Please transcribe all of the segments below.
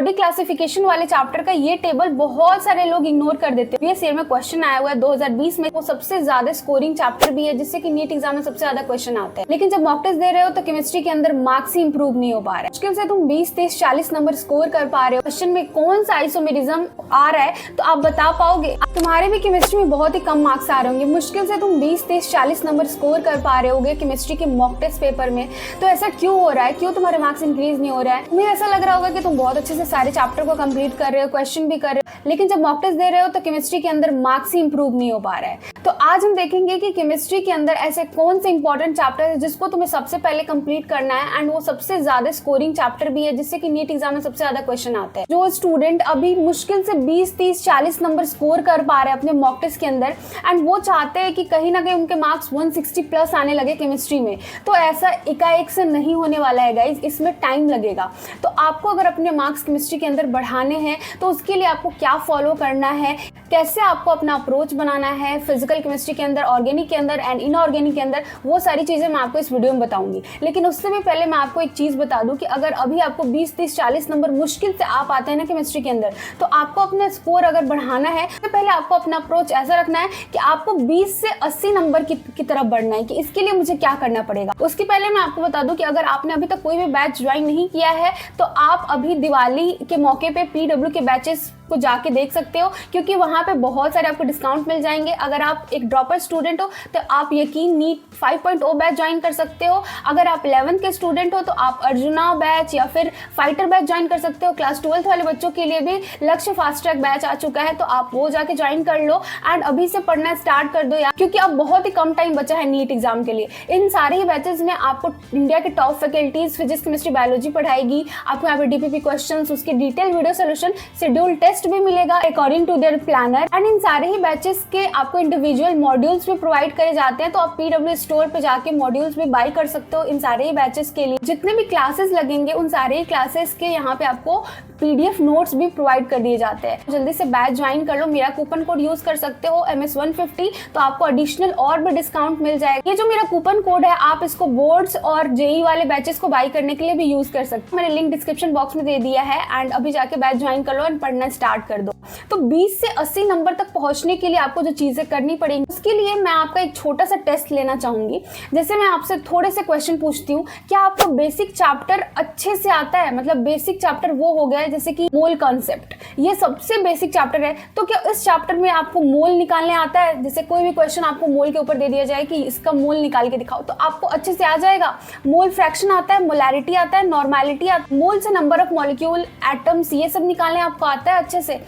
Body classification वाले chapter का ये टेबल बहुत सारे लोग इग्नोर कर देते हैं। ये में क्वेश्चन आया हुआ है 2020 में, वो सबसे ज्यादा स्कोरिंग चैप्टर भी है, जिससे कि नीट एग्जाम में सबसे ज्यादा क्वेश्चन आते हैं। लेकिन जब मॉक टेस्ट दे रहे हो तो केमिस्ट्री के अंदर मार्क्स ही इंप्रूव नहीं हो पा रहे। मुश्किल से तुम 20, 30, 40 नंबर स्कोर कर पा रहे हो। क्वेश्चन में कौन सा आइसोमेरिज्म आ रहा है तो आप बता पाओगे? तुम्हारे भी केमिस्ट्री में बहुत ही कम मार्क्स आ रहे होंगे। मुश्किल से तुम 20, 30, 40 नंबर स्कोर कर पा रहे होगे केमिस्ट्री के मॉक टेस्ट पेपर में। तो ऐसा क्यों हो रहा है? क्यों तुम्हारे मार्क्स इंक्रीज नहीं हो रहा है? तुम्हें ऐसा लग रहा होगा कि तुम बहुत अच्छे से सारे चैप्टर को कंप्लीट कर रहे हो, क्वेश्चन भी कर रहे हो, लेकिन जब मॉक टेस्ट दे रहे हो तो केमिस्ट्री के अंदर मार्क्स ही इंप्रूव नहीं हो पा रहा है। तो आज हम देखेंगे कि केमिस्ट्री के अंदर ऐसे कौन से इंपॉर्टेंट चैप्टर है जिसको तुम्हें सबसे पहले कंप्लीट करना है, एंड वो सबसे ज्यादा स्कोरिंग चैप्टर भी है, जिससे कि नीट एग्जाम में सबसे ज्यादा क्वेश्चन आते हैं। जो स्टूडेंट अभी मुश्किल से 20, 30, 40 नंबर स्कोर कर पा रहे हैं अपने मॉक टेस्ट के अंदर, एंड वो चाहते हैं कि कहीं ना कहीं उनके मार्क्स 160 प्लस आने लगे केमिस्ट्री में, तो ऐसा एकाएक से नहीं होने वाला है गाइज, इसमें टाइम लगेगा। तो आपको अगर अपने मार्क्स केमिस्ट्री के अंदर बढ़ाने हैं तो उसके लिए आपको क्या फॉलो करना है, कैसे आपको अपना अप्रोच बनाना है फिजिकल केमिस्ट्री के अंदर, ऑर्गेनिक के अंदर एंड इनऑर्गेनिक के अंदर, वो सारी चीजें मैं आपको इस वीडियो में बताऊंगी। लेकिन उससे भी पहले मैं आपको एक चीज बता दूं कि अगर अभी आपको 20, 30, 40 नंबर मुश्किल से आ पाते हैं ना केमिस्ट्री के अंदर, तो आपको अपना स्कोर अगर बढ़ाना है तो पहले आपको अपना अप्रोच ऐसा रखना है कि आपको 20 से 80 नंबर की तरफ बढ़ना है। कि इसके लिए मुझे क्या करना पड़ेगा, उसके पहले मैं आपको बता दूं कि अगर आपने अभी तक कोई भी बैच ज्वाइन नहीं किया है तो आप अभी दिवाली के मौके पे PW के बैचेस को जाके देख सकते हो, क्योंकि वहां पे बहुत सारे आपको डिस्काउंट मिल जाएंगे। अगर आप एक ड्रॉपर स्टूडेंट हो तो आप यकीन नीट 5.0 बैच ज्वाइन कर सकते हो। अगर आप 11th के स्टूडेंट हो तो आप अर्जुना बैच या फिर फाइटर बैच ज्वाइन कर सकते हो। क्लास 12th वाले बच्चों के लिए भी लक्ष्य फास्ट ट्रैक बैच आ चुका है, तो आप वो जाके ज्वाइन कर लो एंड अभी से पढ़ना स्टार्ट कर दो यार, क्योंकि अब बहुत ही कम टाइम बचा है नीट एग्जाम के लिए। इन सारे ही बैचेस में आपको इंडिया के top faculties physics, chemistry, biology पढ़ाएगी। आपको यहाँ पे DPP क्वेश्चंस, उसके detail video solution, schedule test भी मिलेगा according to their planner, and इन सारे ही बैचेस के आपको इंडिविजुअल मॉड्यूल्स भी प्रोवाइड करे जाते हैं। तो आप PW स्टोर पे जाके मॉड्यूल्स भी बाय कर सकते हो इन सारे ही बैचेस के लिए। जितने भी क्लासेस लगेंगे उन सारे ही क्लासेस के यहाँ पे आपको PDF नोट्स भी प्रोवाइड कर दिए जाते हैं। जल्दी से बैच ज्वाइन कर लो। मेरा कूपन कोड यूज कर सकते हो MS150, तो आपको एडिशनल और भी डिस्काउंट मिल जाएगा। ये जो मेरा कूपन कोड है आप इसको बोर्ड्स और JEE वाले बैचेस को बाय करने के लिए भी यूज कर सकते हो। मैंने लिंक डिस्क्रिप्शन बॉक्स में दे दिया है, एंड अभी जाके बैच ज्वाइन कर लो एंड पढ़ना स्टार्ट कर दो। तो 20 से 80 नंबर तक पहुंचने के लिए आपको जो चीजें करनी पड़ेंगी, उसके लिए मैं आपका एक छोटा सा टेस्ट लेना चाहूंगी। जैसे मैं आपसे थोड़े से क्वेश्चन पूछती हूँ, क्या आपको बेसिक चैप्टर अच्छे से आता है? मतलब बेसिक चैप्टर वो हो गया जैसे कि मोल कॉन्सेप्ट, ये सबसे बेसिक चैप्टर है। तो क्या इस चैप्टर में आपको मोल निकालने आता है? जैसे कोई भी क्वेश्चन आपको मोल के ऊपर दे दिया जाए कि इसका मोल निकाल के दिखाओ, तो आपको अच्छे से आ जाएगा। मोल फ्रैक्शन आता है, मोलैरिटी आता है, नॉर्मेलिटी आता है, मोल से नंबर ऑफ मॉलिक्यूल, एटम्स, ये सब निकालने आपको आता है अच्छे से।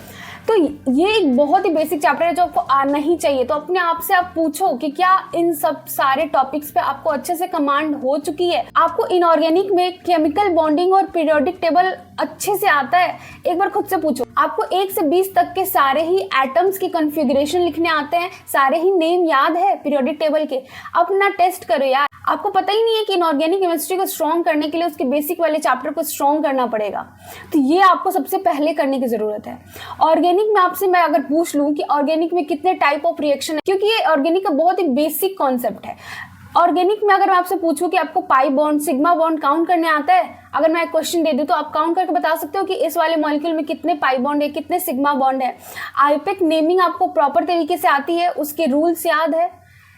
तो ये एक बहुत ही बेसिक चैप्टर है जो आपको आना ही चाहिए। तो अपने आप से आप पूछो कि क्या इन सब सारे टॉपिक्स पे आपको अच्छे से कमांड हो चुकी है? आपको इनऑर्गेनिक में केमिकल बॉन्डिंग और पीरियोडिक टेबल अच्छे से आता है? एक बार खुद से पूछो। आपको 1 से 20 तक के सारे ही एटम्स की कॉन्फ़िगरेशन लिखने आते हैं? सारे ही नेम याद है पीरियोडिक टेबल के? अपना टेस्ट करो यार। आपको पता ही नहीं है कि इनऑर्गेनिक केमिस्ट्री को स्ट्रॉन्ग करने के लिए उसके बेसिक वाले चैप्टर को स्ट्रॉन्ग करना पड़ेगा। तो ये आपको सबसे पहले करने की जरूरत है। ऑर्गेनिक में आपसे मैं अगर पूछ लूं कि ऑर्गेनिक में कितने टाइप ऑफ रिएक्शन है, क्योंकि ये ऑर्गेनिक का बहुत ही बेसिक कॉन्सेप्ट है। ऑर्गेनिक में अगर मैं आपसे पूछूं कि आपको pi bond, sigma bond count करने आता है, अगर मैं एक क्वेश्चन दे दूं तो आप काउंट करके बता सकते हो कि इस वाले मॉलिक्यूल में कितने पाई बॉन्ड है, कितने सिग्मा बॉन्ड है। आईपेक नेमिंग आपको प्रॉपर तरीके से आती है, उसके रूल्स याद है?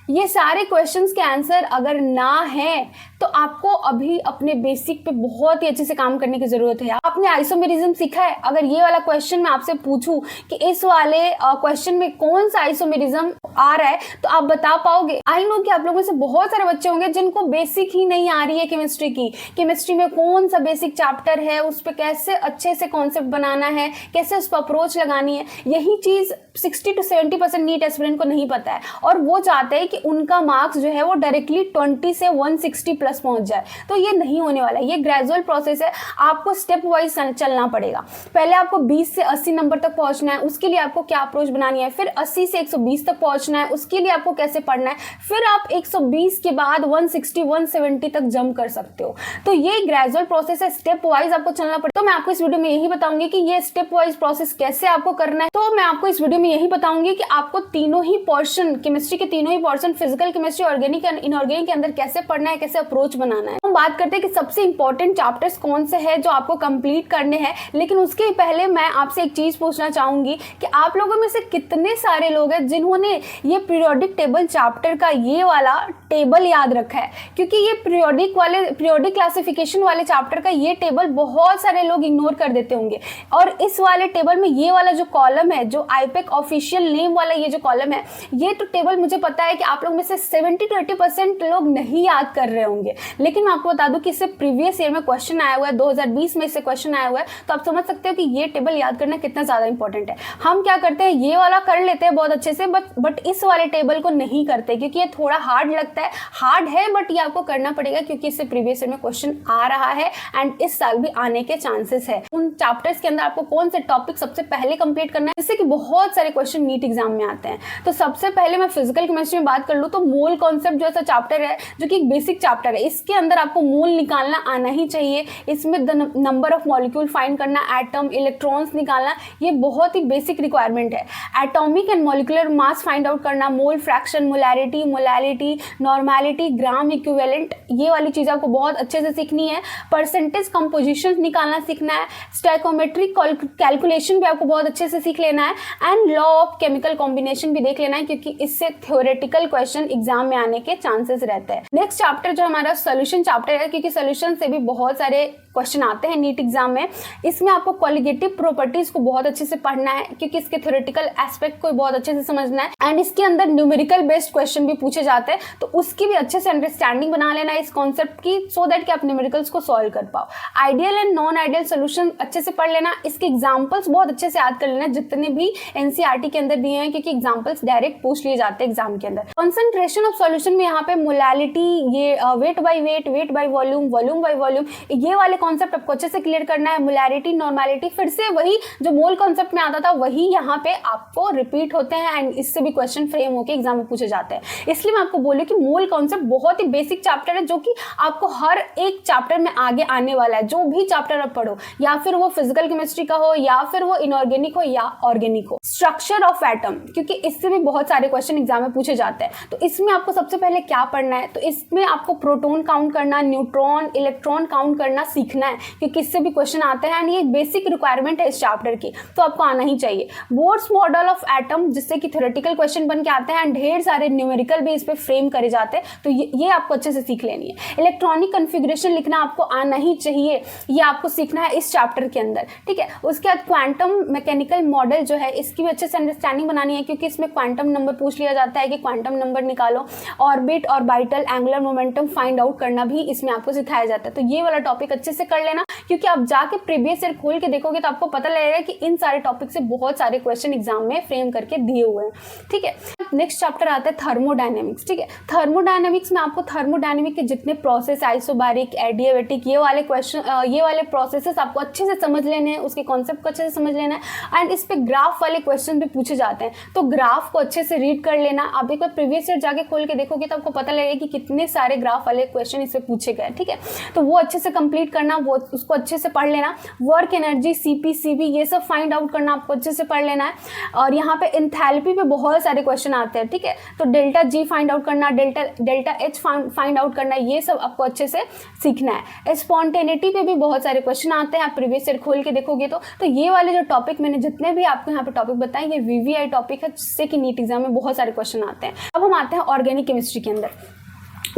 ये सारे क्वेश्चंस के आंसर अगर ना है तो आपको अभी अपने बेसिक पे बहुत ही अच्छे से काम करने की जरूरत है। आपने आइसोमेरिज्म सीखा है? अगर ये वाला क्वेश्चन मैं आपसे पूछूं कि इस वाले क्वेश्चन में कौन सा आइसोमेरिज्म आ रहा है, तो आप बता पाओगे? आई नो कि आप लोगों में से बहुत सारे बच्चे होंगे जिनको बेसिक ही नहीं आ रही है केमिस्ट्री की। केमिस्ट्री में कौन सा बेसिक चैप्टर है, उस पर कैसे अच्छे से कॉन्सेप्ट बनाना है, कैसे उस पर अप्रोच लगानी है, यही चीज 60 to 70% नीट एस्पिरेंट को नहीं पता है, और वो चाहते हैं कि उनका मार्क्स जो है वो डायरेक्टली 20 से 160 प्लस पहुंच जाए। तो ये नहीं होने वाला है। ये ग्रेजुअल प्रोसेस है, आपको स्टेप वाइज चलना पड़ेगा। पहले आपको 20 से 80 नंबर तक पहुंचना है, उसके लिए आपको क्या अप्रोच बनानी है। फिर 80 से 120 तक पहुंचना है, उसके लिए आपको कैसे पढ़ना है। फिर आप 120 के बाद 160, 170 तक जंप कर सकते हो। तो ये ग्रेजुअल प्रोसेस है, स्टेप वाइज आपको चलना पड़ेगा। तो मैं आपको इस वीडियो में यही बताऊंगी कि ये स्टेप वाइज प्रोसेस कैसे आपको करना है। तो मैं आपको इस वीडियो में यही बताऊंगी कि आपको तीनों ही पोर्शन, केमिस्ट्री के तीनों ही portion question physical chemistry, organic and inorganic के अंदर कैसे पढ़ना है, कैसे अप्रोच बनाना है। हम बात करते हैं कि सबसे इंपॉर्टेंट चैप्टर्स कौन से हैं जो आपको कंप्लीट करने हैं, लेकिन उसके पहले मैं आपसे एक चीज पूछना चाहूंगी कि आप लोगों में से कितने सारे लोग हैं जिन्होंने ये पीरियोडिक टेबल चैप्टर का ये वाला टेबल याद रखा है, क्योंकि ये पीरियोडिक क्लासिफिकेशन वाले चैप्टर का ये टेबल बहुत सारे लोग इग्नोर कर देते होंगे। और इस वाले टेबल में ये वाला जो कॉलम है, जो आईपेक ऑफिशियल नेम वाला ये जो कॉलम है, ये तो टेबल मुझे पता है कि आप लोग में से 70 to 80% लोग नहीं याद कर रहे होंगे। लेकिन मैं आपको बता दूं कि इससे प्रीवियस ईयर में क्वेश्चन आया हुआ है, 2020 में इससे क्वेश्चन आया हुआ है, तो आप समझ सकते हो कि ये टेबल याद करना कितना ज्यादा इंपॉर्टेंट है। हम क्या करते हैं, ये वाला कर लेते हैं बहुत अच्छे से, बट इस वाले टेबल को नहीं करते क्योंकि ये थोड़ा हार्ड लगता है। हार्ड है बट ये आपको करना पड़ेगा क्योंकि इससे प्रीवियस ईयर में क्वेश्चन आ रहा है एंड इस साल भी आने के चांसेस है। उन चैप्टर्स के अंदर आपको कौन से टॉपिक सबसे पहले कंप्लीट करना है, जिससे कि बहुत सारे क्वेश्चन नीट एग्जाम में आते हैं। तो सबसे पहले मैं फिजिकल केमिस्ट्री में बात कर लूँ तो मोल कॉन्सेप्ट जो ऐसा चैप्टर है, जो कि एक बेसिक चैप्टर है, इसके अंदर आपको मोल निकालना आना ही चाहिए। इसमें the number of molecule find करना, एटम, इलेक्ट्रॉन्स निकालना, ये बहुत ही बेसिक रिक्वायरमेंट है। Atomic and molecular mass find out करना, mole fraction, molarity, molality, normality, gram equivalent, ये वाली चीज आपको बहुत अच्छे से सीखनी है। परसेंटेज कंपोजिशन निकालना सीखना है। स्टैकोमेट्रिक कैलकुलेशन भी आपको बहुत अच्छे से सीख लेना है and law of chemical combination भी देख लेना है, क्योंकि इससे थ्योरेटिकल क्वेश्चन एग्जाम में आने के चांसेस रहते हैं। नेक्स्ट चैप्टर जो हमारा सोल्यूशन चैप्टर है, क्योंकि सोल्यूशन से भी बहुत सारे क्वेश्चन आते हैं नीट एग्जाम में। इसमें आपको क्वालिटेटिव प्रॉपर्टीज को बहुत अच्छे से पढ़ना है, क्योंकि इसके थ्योरेटिकल एस्पेक्ट को बहुत अच्छे से समझना है एंड इसके अंदर न्यूमेरिकल बेस्ड क्वेश्चन भी पूछे जाते हैं, तो उसकी भी अच्छे से अंडरस्टैंडिंग बना लेना है इस कॉन्सेप्ट की, सो दैट कि आप न्यूमेरिकल्स को सॉल्व कर पाओ। Ideal and non ideal solution अच्छे से पढ़ लेना, इसके एग्जाम्पल्स बहुत अच्छे से याद कर लेना जितने भी एनसीईआरटी के अंदर दिए हैं, क्योंकि एग्जाम्पल्स डायरेक्ट पूछ लिए जाते हैं एग्जाम के अंदर। कंसंट्रेशन ऑफ सॉल्यूशन में यहाँ पे मोलैलिटी, ये weight by weight, weight by volume, volume by volume, ये वाले कॉन्सेप्ट आपको अच्छे से क्लियर करना है। मोलैरिटी, नॉर्मैलिटी, फिर से वही जो मोल कॉन्सेप्ट में आता था वही यहाँ पे आपको रिपीट होते हैं एंड इससे भी क्वेश्चन फ्रेम होकर एग्जाम में पूछे जाते हैं। इसलिए मैं आपको बोलूं कि मोल कॉन्सेप्ट बहुत ही बेसिक चैप्टर है, जो कि आपको हर एक चैप्टर में आगे आने वाला है। जो भी चैप्टर आप पढ़ो, या फिर वो फिजिकल केमिस्ट्री का हो, या फिर वो इनऑर्गेनिक हो या ऑर्गेनिक हो। स्ट्रक्चर ऑफ एटम, क्योंकि इससे भी बहुत सारे क्वेश्चन एग्जाम में पूछे जाते हैं, तो इसमें आपको सबसे पहले क्या पढ़ना है, तो इसमें आपको प्रोटॉन काउंट करना, न्यूट्रॉन, इलेक्ट्रॉन काउंट करना सीखना है, क्योंकि इससे भी क्वेश्चन आते हैं एंड ये बेसिक रिक्वायरमेंट है इस चैप्टर की, तो आपको आना ही चाहिए। बोर्ड्स मॉडल ऑफ एटम, जिससे कि थ्योरेटिकल क्वेश्चन बन के आते हैं एंड ढेर सारे न्यूमेरिकल भी इस पे फ्रेम करे जाते हैं, तो ये आपको अच्छे से सीख लेनी है। इलेक्ट्रॉनिक कन्फिगरेशन लिखना आपको आना ही चाहिए, ये आपको सीखना है इस चैप्टर के अंदर, ठीक है। उसके बाद क्वांटम मैकेनिकल मॉडल जो है, इसकी भी अच्छे से अंडरस्टैंडिंग बनानी है, क्योंकि इसमें क्वांटम नंबर पूछ लिया जाता है कि क्वांटम नंबर निकालो। Orbit, orbital, angular momentum find out करना भी इसमें आपको सिखाया जाता है, तो ये वाला टॉपिक अच्छे से कर लेना, क्योंकि आप जाके प्रीवियस ईयर खोल के देखोगे तो आपको पता लगेगा कि इन सारे टॉपिक से बहुत सारे क्वेश्चन एग्जाम में फ्रेम करके दिए हुए हैं, ठीक है। नेक्स्ट चैप्टर आता है थर्मोडायनेमिक्स, ठीक है। थर्मोडायनेमिक्स में आपको थर्मोडायनेमिक के जितने प्रोसेस, आइसोबारिक, एडियाबैटिक, ये वाले क्वेश्चन, ये वाले प्रोसेसेस आपको अच्छे से समझ लेने हैं, उसके कॉन्सेप्ट को अच्छे से समझ लेना है एंड इस पे ग्राफ वाले क्वेश्चन भी पूछे जाते हैं, तो ग्राफ को अच्छे से रीड कर लेना। आप एक बार प्रीवियस ईयर जाके खोल के देखोगे तो आपको पता लगेगा कि कितने सारे ग्राफ वाले क्वेश्चन इससे पूछे गए, ठीक है। तो वो अच्छे से कंप्लीट करना, वो उसको अच्छे से पढ़ लेना। वर्क एनर्जी, सीपी, सीबी, ये सब फाइंड आउट करना आपको अच्छे से पढ़ लेना है। और यहाँ पे एंथैल्पी पे बहुत सारे क्वेश्चन आते हैं, ठीक है, तो डेल्टा जी फाइंड आउट करना, डेल्टा एच फाइंड आउट करना, ये सब आपको अच्छे से सीखना है। स्पॉन्टेनिटी पे भी बहुत सारे क्वेश्चन आते हैं, आप प्रीवियस ईयर खोल के देखोगे तो ये वाले जो टॉपिक मैंने जितने भी आपको यहाँ पे टॉपिक बताए, ये वीवीआई टॉपिक है, जिससे कि नीट एग्जाम में बहुत सारे क्वेश्चन आते हैं। अब हम आते हैं ऑर्गेनिक केमिस्ट्री के अंदर।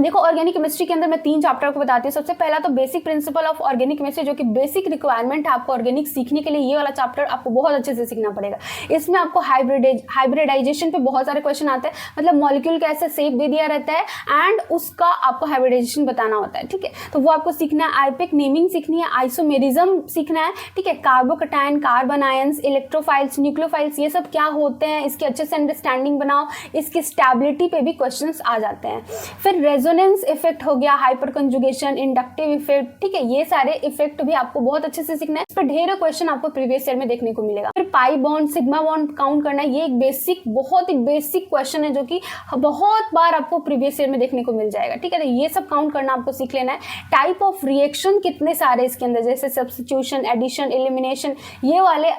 देखो, ऑर्गेनिक केमिस्ट्री के अंदर मैं 3 चैप्टर को बताती हूँ। सबसे पहला तो basic principle of organic chemistry, जो कि बेसिक रिक्वायरमेंट है आपको ऑर्गेनिक सीखने के लिए, ये वाला चैप्टर आपको बहुत अच्छे से सीखना पड़ेगा। इसमें आपको हाइब्रिडाइजेशन पे बहुत सारे क्वेश्चन आते हैं, मतलब मॉलिक्यूल का ऐसा शेप दे दिया रहता है एंड उसका आपको हाइब्रिडाइजेशन बताना होता है, ठीक है, तो वो आपको सीखना है। आईपेक नेमिंग सीखनी है, आइसोमेरिज्म सीखना है, ठीक है, carbocation, carbon ions, electrophiles, nucleophiles, ये सब क्या होते हैं, इसकी अच्छे से अंडरस्टैंडिंग बनाओ। इसकी स्टेबिलिटी पे भी क्वेश्चन आ जाते हैं। फिर रेजोनेंस इफेक्ट हो गया, हाइपर कंजुगेशन, इंडक्टिव इफेक्ट, ठीक है, ये सारे इफेक्ट भी आपको बहुत अच्छे से सीखना है। इस पर ढेर क्वेश्चन आपको प्रीवियस ईयर में देखने को मिलेगा। फिर pi bond, sigma bond count करना, ये एक बेसिक, बहुत ही बेसिक क्वेश्चन है, जो कि बहुत बार आपको प्रीवियस ईयर में देखने को मिल जाएगा, ठीक है, तो ये सब काउंट करना आपको सीख लेना है। टाइप ऑफ रिएक्शन कितने सारे इसके अंदर, जैसे सब्स्टिट्यूशन, एडिशन, एलिमिनेशन, ये वाले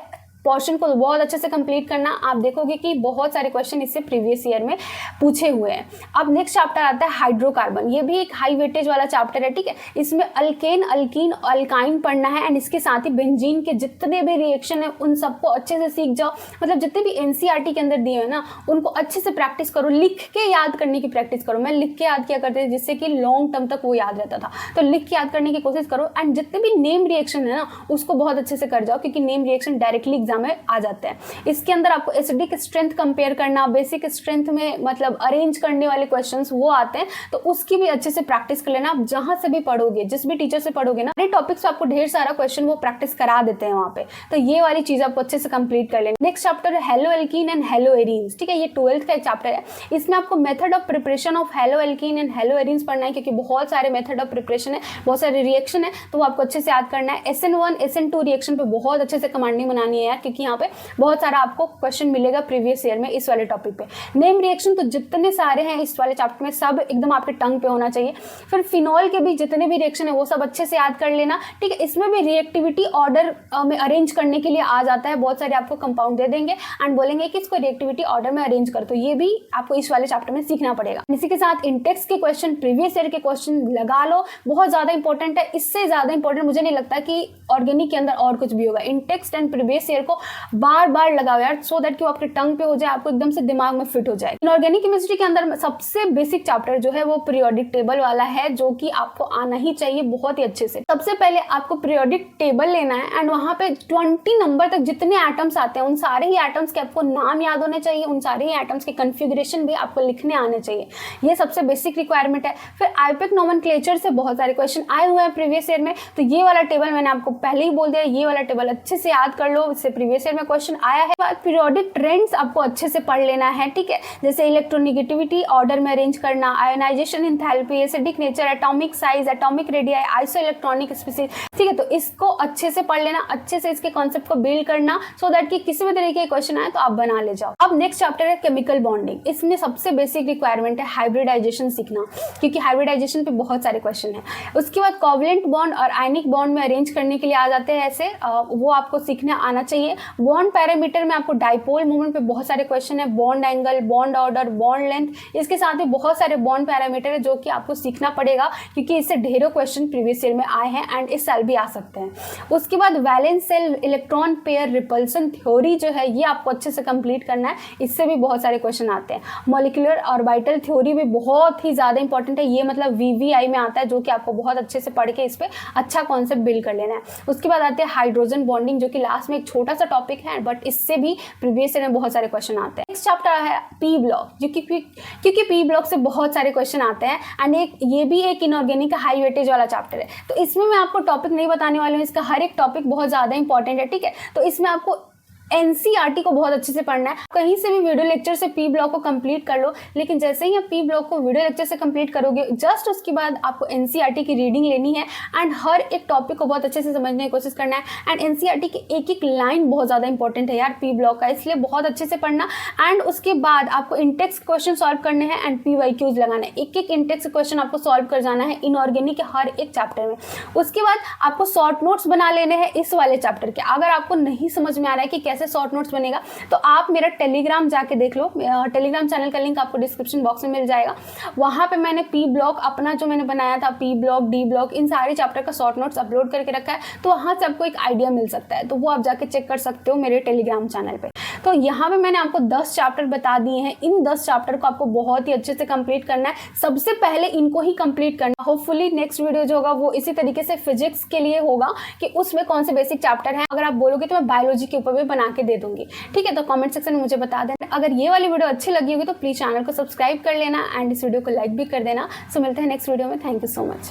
पोर्शन को बहुत अच्छे से कंप्लीट करना। आप देखोगे कि बहुत सारे क्वेश्चन इससे प्रीवियस ईयर में पूछे हुए हैं। अब नेक्स्ट चैप्टर आता है हाइड्रोकार्बन। ये भी एक हाई वेटेज वाला चैप्टर है, ठीक है। इसमें अल्केन, अल्कीन, अल्काइन पढ़ना है एंड इसके साथ ही बेंजीन के जितने भी रिएक्शन है उन सबको अच्छे से सीख जाओ। मतलब जितने भी एनसीईआरटी के अंदर दिए हैं ना उनको अच्छे से प्रैक्टिस करो, लिख के याद करने की प्रैक्टिस करो। मैं लिख के याद किया करते थे जिससे कि लॉन्ग टर्म तक वो याद रहता था, तो लिख के याद करने की कोशिश करो। एंड जितने भी नेम रिएक्शन है ना उसको बहुत अच्छे से कर जाओ, क्योंकि नेम रिएक्शन डायरेक्टली एग्जाम में आ जाते हैं। इसके अंदर आपको एसिडिक स्ट्रेंथ कंपेयर करना, बेसिक स्ट्रेंथ में मतलब अरेंज करने वाले क्वेश्चंस वो आते हैं, तो उसकी भी अच्छे से प्रैक्टिस कर लेना। आप जहां से भी पढ़ोगे, जिस भी टीचर से पढ़ोगे ना, हर टॉपिक से आपको ढेर सारा क्वेश्चन वो प्रैक्टिस करा देते हैं वहां पे, तो ये वाली चीज आपको अच्छे से कंप्लीट कर लेना। नेक्स्ट चैप्टर है hello alkene and hello arenes, ठीक है। ये 12th का एक चैप्टर है। इसमें आपको method of preparation of hello alkene and hello arenes पढ़ना है, क्योंकि बहुत सारे मेथड ऑफ प्रिपरेशन है, बहुत सारे रिएक्शन है, तो वो आपको अच्छे से याद करना है। SN1 SN2 रिएक्शन पे बहुत अच्छे से कमांडिंग बनानी है यार, क्योंकि यहाँ पे बहुत सारा आपको क्वेश्चन मिलेगा प्रीवियस ईयर में इस वाले टॉपिक पे। नेम रिएक्शन तो जितने सारे हैं इस वाले चैप्टर में सब एकदम आपके टंग पे होना चाहिए। फिर फिनॉल के भी जितने भी रिएक्शन है वो सब अच्छे से याद कर लेना, ठीक है। इसमें भी रिएक्टिविटी ऑर्डर में अरेंज करने के लिए आ जाता है। बहुत सारे आपको कंपाउंड दे देंगे एंड बोलेंगे कि इसको रिएक्टिविटी ऑर्डर में अरेंज कर, तो ये भी आपको इस वाले चैप्टर में सीखना पड़ेगा। इसी के साथ इंटेक्स के क्वेश्चन, प्रीवियस ईयर के क्वेश्चन लगा लो, बहुत ज्यादा इंपॉर्टेंट है। इससे ज्यादा इंपॉर्टेंट मुझे नहीं लगता कि ऑर्गेनिक के अंदर और कुछ भी होगा। इंटेक्स एंड प्रीवियस ईयर को बार बार लगाओ यार, सो दैट कि वो आपके टंग पे हो जाए, आपको एकदम से दिमाग में फिट हो जाए। इनऑर्गेनिक केमिस्ट्री के अंदर सबसे बेसिक चैप्टर जो है वो पीरियोडिक टेबल वाला है, जो कि आपको आना ही चाहिए बहुत ही अच्छे से। सबसे पहले आपको पीरियोडिक टेबल लेना है एंड वहां पे 20 नंबर तक जितने एटम्स आते हैं उन सारे ही एटम्स के आपको नाम याद होने चाहिए, उन सारे ही एटम्स के कन्फिगरेशन भी आपको लिखने आने चाहिए। ये सबसे बेसिक रिक्वायरमेंट है। फिर आईपेक नोमेनक्लेचर से बहुत सारे क्वेश्चन आए हुए हैं प्रीवियस ईयर में, तो ये वाला टेबल मैंने आपको पहले ही बोल दिया, ये वाला टेबल अच्छे से याद कर लो, इससे प्रीवियस ईयर में क्वेश्चन आया है। पीरियोडिक ट्रेंड्स आपको अच्छे से पढ़ लेना है, ठीक है। जैसे इलेक्ट्रोनेगेटिविटी ऑर्डर में अरेंज करना, ionisation enthalpy, acidic nature, atomic size, atomic radius, iso electronic species, ठीक है। तो इसको अच्छे से पढ़ लेना, अच्छे से इसके कॉन्सेप्ट को बिल्ड करना, सो दैट कि किसी भी तरीके के क्वेश्चन आए तो आप बना ले जाओ। अब नेक्स्ट चैप्टर है केमिकल बॉन्डिंग। इसमें सबसे बेसिक रिक्वायरमेंट है हाइब्रिडाइजेशन सीखना, क्योंकि हाइब्रिडाइजेशन पे बहुत सारे क्वेश्चन है। उसके बाद कोवलेंट बॉन्ड और आयनिक बॉन्ड में अरेंज करने के लिए आ जाते हैं ऐसे, वो आपको सीखना आना चाहिए। बॉन्ड पैरामीटर में आपको डाइपोल मोमेंट पे बहुत सारे क्वेश्चन है, bond angle, bond order, bond length, इसके साथ ही बहुत सारे बॉन्ड पैरामीटर है जो कि आपको सीखना पड़ेगा, क्योंकि इससे ढेरों क्वेश्चन प्रीवियस ईयर में आए हैं एंड इस साल भी आ सकते हैं। उसके बाद valence shell electron pair repulsion theory जो है ये आपको अच्छे से कंप्लीट करना है, इससे भी बहुत सारे क्वेश्चन आते हैं। मॉलिक्यूलर ऑर्बिटल थ्योरी भी बहुत ही ज्यादा इंपॉर्टेंट है, ये मतलब VVI में आता है, जो कि आपको बहुत अच्छे से पढ़ के इस पे अच्छा कॉन्सेप्ट बिल्ड कर लेना है। उसके बाद आते हैं हाइड्रोजन बॉन्डिंग, जो कि लास्ट में एक छोटा सा टॉपिक है, बट इससे भी प्रीवियस ईयर में बहुत सारे क्वेश्चन आते हैं। नेक्स्ट चैप्टर है पी ब्लॉक, क्योंकि पी ब्लॉक से बहुत सारे क्वेश्चन आते हैं एंड ये भी एक इनऑर्गेनिक का हाई वेटेज वाला चैप्टर है, तो इसमें मैं आपको टॉपिक नहीं बताने वाली हूँ, इसका हर एक टॉपिक बहुत ज्यादा इंपॉर्टेंट है, ठीक है। तो इसमें आपको एनसीईआरटी को बहुत अच्छे से पढ़ना है। कहीं से भी वीडियो लेक्चर से पी ब्लॉक को कंप्लीट कर लो, लेकिन जैसे ही आप पी ब्लॉक को वीडियो लेक्चर से कंप्लीट करोगे, जस्ट उसके बाद आपको एनसीईआरटी की रीडिंग लेनी है एंड हर एक टॉपिक को बहुत अच्छे से समझने की कोशिश करना है। एंड एनसीईआरटी की एक एक लाइन बहुत ज़्यादा इंपॉर्टेंट है यार पी ब्लॉक का, इसलिए बहुत अच्छे से पढ़ना। एंड उसके बाद आपको इंटेक्स क्वेश्चन सॉल्व करने हैं एंड PYQs लगाना है। एक एक इंटेक्स क्वेश्चन आपको सॉल्व कर जाना है इनऑर्गेनिक के हर एक चैप्टर में। उसके बाद आपको शॉर्ट नोट्स बना लेने हैं इस वाले चैप्टर के। अगर आपको नहीं समझ में आ रहा है कि कैसे शॉर्ट नोट्स बनेगा, तो आप मेरा टेलीग्राम जाके देख लो, टेलीग्राम चैनल का लिंक आपको डिस्क्रिप्शन बॉक्स में मिल जाएगा। वहां पे मैंने पी ब्लॉक अपना जो मैंने बनाया था, पी ब्लॉक, डी ब्लॉक, इन सारे चैप्टर का शॉर्ट नोट्स अपलोड करके रखा है, तो वहां से आपको एक आइडिया मिल सकता है, तो वो आप जाके चेक कर सकते हो मेरे टेलीग्राम चैनल पे। तो यहाँ पे मैंने आपको 10 चैप्टर बता दिए हैं, इन 10 चैप्टर को आपको बहुत ही अच्छे से कंप्लीट करना है। सबसे पहले इनको ही कंप्लीट करना। होपफुली नेक्स्ट वीडियो जो होगा वो इसी तरीके से फिजिक्स के लिए होगा कि उसमें कौन से बेसिक चैप्टर हैं। अगर आप बोलोगे तो मैं बायोलॉजी के ऊपर भी बना के दे दूंगी, ठीक है। तो कमेंट सेक्शन में मुझे बता देना। अगर ये वाली वीडियो अच्छी लगी होगी तो प्लीज चैनल को सब्सक्राइब कर लेना एंड इस वीडियो को लाइक भी कर देना। सो मिलते हैं नेक्स्ट वीडियो में। Thank you so much.